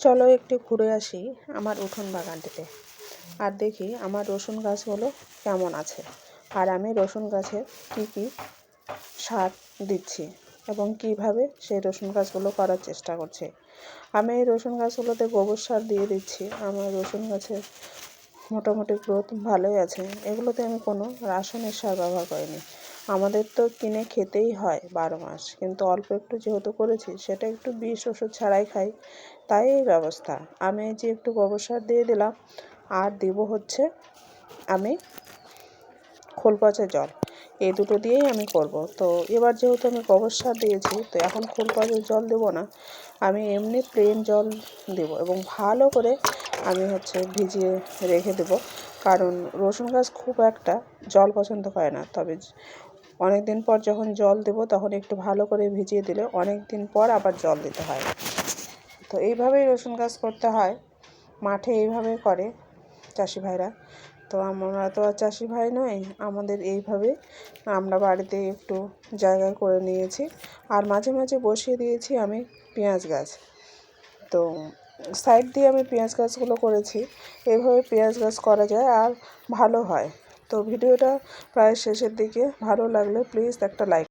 চলো একটু ঘুরে আসি আমার উঠোন বাগানটিতে আর দেখি আমার রসুন গাছগুলো কেমন আছে আর আমি রসুন গাছে কি কি সার দিচ্ছি এবং কিভাবে সেই রসুন গাছগুলো করার চেষ্টা করছি। আমি এই রসুন গাছগুলোতে গোবর সার দিয়ে দিচ্ছি। আমার রসুন গাছের মোটামুটি গ্রোথ ভালোই আছে। এগুলোতে আমি কোনো রাসায়নিক সার ব্যবহার করিনি। আমাদের তো কিনে খেতেই হয় 12 মাস, কিন্তু অল্প একটু যেহেতু করেছি সেটা একটু বিষ ওষুধ ছাড়াই খাই, তাই এই ব্যবস্থা। আমি যে একটু গোবর সার দিয়ে দিলাম আর দিব হচ্ছে আমি খোল পচা জল, এই দুটো দিয়েই আমি করব। তো এবার যেহেতু আমি গোবর সার দিয়েছি, তো এখন খোল পচা জল দেবো না, আমি এমনি প্লেন জল দেব এবং ভালো করে আমি ভিজিয়ে রেখে দেবো। কারণ রসুন গাছ খুব একটা জল পছন্দ করে না, তবে অনেক দিন পর যখন জল দেবো তখন একটু ভালো করে ভিজিয়ে দিলে অনেক দিন পর আবার জল দিতে হয়। তো এইভাবেই রসুন গাছ করতে হয়, মাঠে এইভাবে করে চাষি ভাইরা। তো আমরা তো আর চাষি ভাই নই, আমাদের এইভাবে আমরা বাড়িতে একটু জায়গায় করে নিয়েছি। আর মাঝে মাঝে বসিয়ে দিয়েছি আমি পেঁয়াজ গাছ। তো সাইড দিয়ে আমি পেঁয়াজ গাছগুলো করেছি। এইভাবে পেঁয়াজ গাছ করা যায় আর ভালো হয়। তো ভিডিওটা প্রায় শেষের দিকে, ভালো লাগলে প্লিজ একটা লাইক।